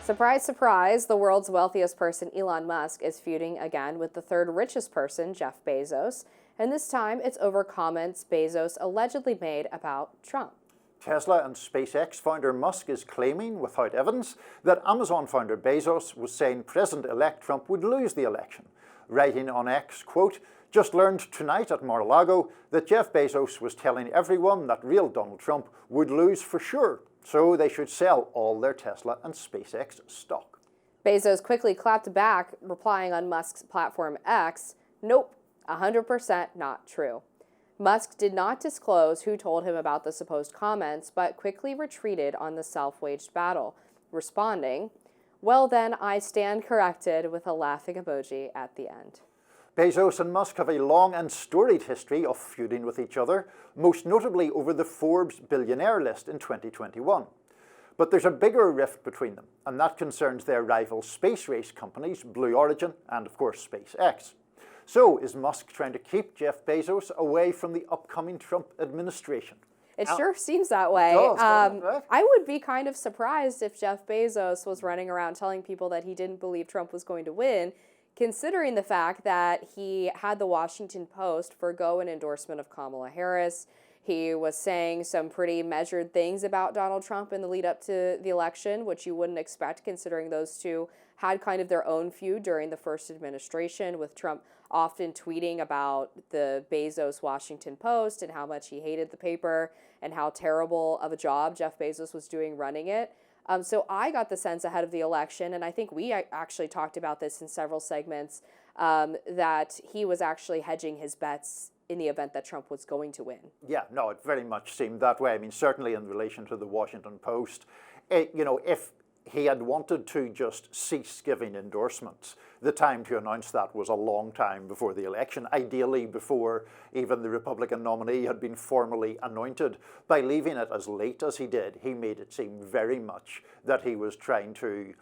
Surprise, surprise, the world's wealthiest person, Elon Musk, is feuding again with the third richest person, Jeff Bezos. And this time, it's over comments Bezos allegedly made about Trump. Tesla and SpaceX founder Musk is claiming, without evidence, that Amazon founder Bezos was saying President-elect Trump would lose the election. Writing on X, quote, "Just learned tonight at Mar-a-Lago that Jeff Bezos was telling everyone that real Donald Trump would lose for sure, so they should sell all their Tesla and SpaceX stock." Bezos quickly clapped back, replying on Musk's platform X, "Nope, 100% not true." Musk did not disclose who told him about the supposed comments, but quickly retreated on the self-waged battle, responding, "Well then, I stand corrected," with a laughing emoji at the end. Bezos and Musk have a long and storied history of feuding with each other, most notably over the Forbes billionaire list in 2021. But there's a bigger rift between them, and that concerns their rival space race companies, Blue Origin and, of course, SpaceX. So, is Musk trying to keep Jeff Bezos away from the upcoming Trump administration? It sure seems that way. Right? I would be kind of surprised if Jeff Bezos was running around telling people that he didn't believe Trump was going to win, considering the fact that he had the Washington Post forgo an endorsement of Kamala Harris. He was saying some pretty measured things about Donald Trump in the lead up to the election, which you wouldn't expect considering those two had kind of their own feud during the first administration, with Trump often tweeting about the Bezos Washington Post and how much he hated the paper and how terrible of a job Jeff Bezos was doing running it. So I got the sense ahead of the election, and I think we actually talked about this in several segments, that he was actually hedging his bets in the event that Trump was going to win. Yeah, no, it very much seemed that way. I mean, certainly in relation to the Washington Post, if he had wanted to just cease giving endorsements, the time to announce that was a long time before the election, ideally before even the Republican nominee had been formally anointed. By leaving it as late as he did, he made it seem very much that he was trying to,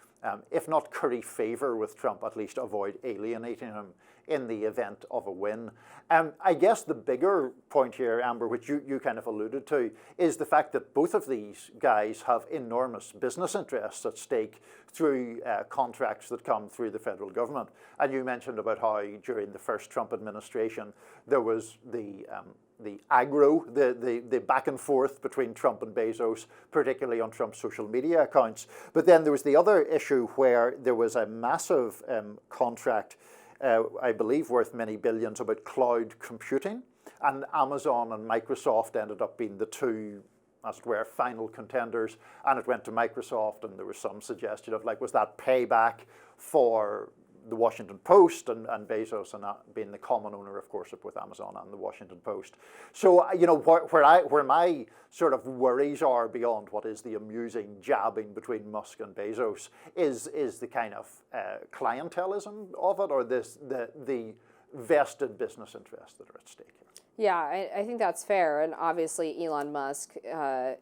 if not curry favor with Trump, at least avoid alienating him in the event of a win. I guess the bigger point here, Amber, which you kind of alluded to, is the fact that both of these guys have enormous business interests at stake through contracts that come through the federal government. And you mentioned about how during the first Trump administration there was the aggro, the back and forth between Trump and Bezos, particularly on Trump's social media accounts. But then there was the other issue where there was a massive contract, I believe worth many billions, about cloud computing, and Amazon and Microsoft ended up being the two, as it were, final contenders, and it went to Microsoft, and there was some suggestion of, like, was that payback for the Washington Post and Bezos and being the common owner, of course, with Amazon and the Washington Post. So, where my sort of worries are beyond what is the amusing jabbing between Musk and Bezos is the kind of clientelism of it, or the vested business interests that are at stake here. Yeah, I think that's fair. And obviously Elon Musk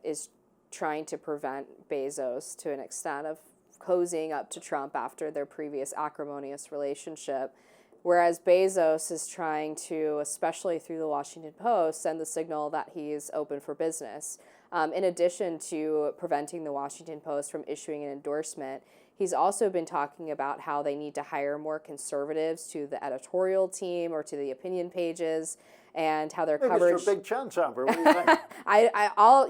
is trying to prevent Bezos to an extent of cozying up to Trump after their previous acrimonious relationship, whereas Bezos is trying to, especially through the Washington Post, send the signal that he's open for business. In addition to preventing the Washington Post from issuing an endorsement, he's also been talking about how they need to hire more conservatives to the editorial team or to the opinion pages, and how their coverage. It's your big chance, Amber. What do you think?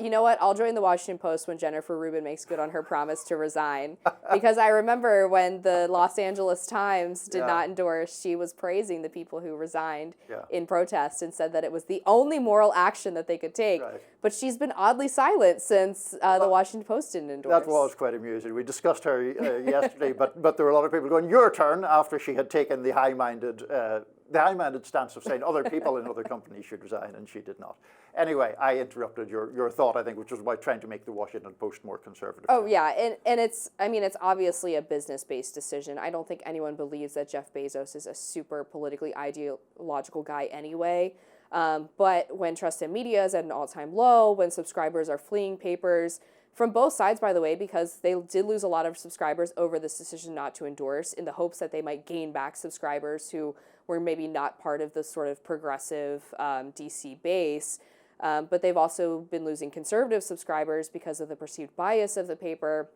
You know what? I'll join the Washington Post when Jennifer Rubin makes good on her promise to resign, because I remember when the Los Angeles Times did not endorse, she was praising the people who resigned in protest and said that it was the only moral action that they could take. Right. But she's been oddly silent since the Washington Post didn't endorse. That was quite amusing. We discussed her yesterday, but there were a lot of people going, "Your turn," after she had taken the high-minded stance of saying other people in other companies should resign, and she did not. Anyway, I interrupted your thought, I think, which was about trying to make the Washington Post more conservative. Oh, yeah, and it's obviously a business-based decision. I don't think anyone believes that Jeff Bezos is a super politically ideological guy anyway. But when trust in media is at an all-time low, when subscribers are fleeing papers, from both sides, by the way, because they did lose a lot of subscribers over this decision not to endorse, in the hopes that they might gain back subscribers who were maybe not part of the sort of progressive DC base. But they've also been losing conservative subscribers because of the perceived bias of the paper.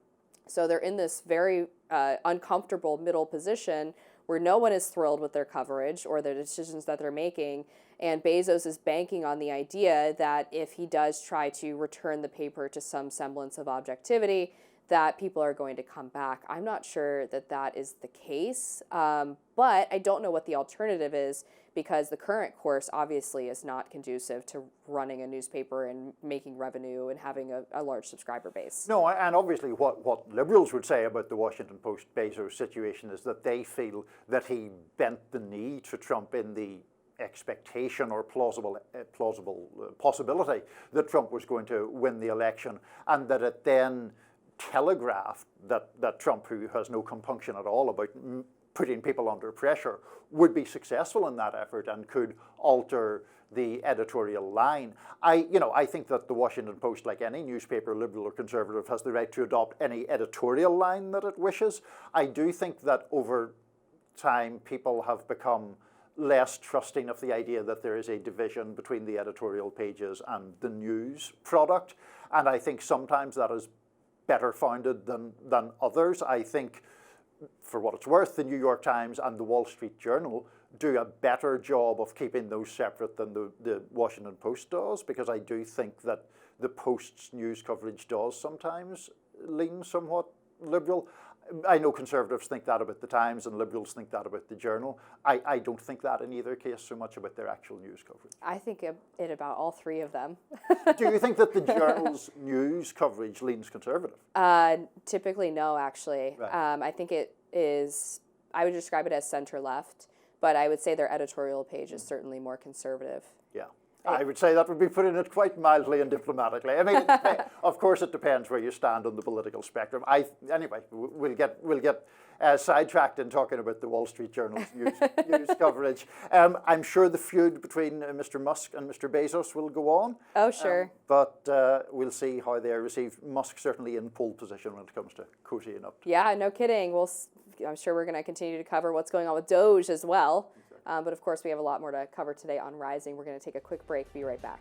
So they're in this very uncomfortable middle position where no one is thrilled with their coverage or the decisions that they're making. And Bezos is banking on the idea that if he does try to return the paper to some semblance of objectivity, that people are going to come back. I'm not sure that that is the case, but I don't know what the alternative is, because the current course obviously is not conducive to running a newspaper and making revenue and having a large subscriber base. No, and obviously what liberals would say about the Washington Post Bezos situation is that they feel that he bent the knee to Trump in the expectation or plausible possibility that Trump was going to win the election, and that it then telegraphed that Trump, who has no compunction at all about putting people under pressure, would be successful in that effort and could alter the editorial line. I think that the Washington Post, like any newspaper, liberal or conservative, has the right to adopt any editorial line that it wishes. I do think that over time people have become less trusting of the idea that there is a division between the editorial pages and the news product, and I think sometimes that is better founded than others. I think, for what it's worth, the New York Times and the Wall Street Journal do a better job of keeping those separate than the Washington Post does, because I do think that the Post's news coverage does sometimes lean somewhat liberal. I know conservatives think that about the Times and liberals think that about the Journal. I don't think that in either case so much about their actual news coverage. I think it about all three of them. Do you think that the Journal's news coverage leans conservative? Typically, no, actually. Right. I think it is, I would describe it as center-left, but I would say their editorial page is certainly more conservative. Yeah. I would say that would be putting it quite mildly and diplomatically. I mean, of course, it depends where you stand on the political spectrum. Anyway, we'll get sidetracked in talking about the Wall Street Journal's news coverage. I'm sure the feud between Mr. Musk and Mr. Bezos will go on. Oh, sure. But we'll see how they are received. Musk certainly in pole position when it comes to cozying up. Yeah, no kidding. I'm sure we're going to continue to cover what's going on with Doge as well. But of course, we have a lot more to cover today on Rising. We're going to take a quick break. Be right back.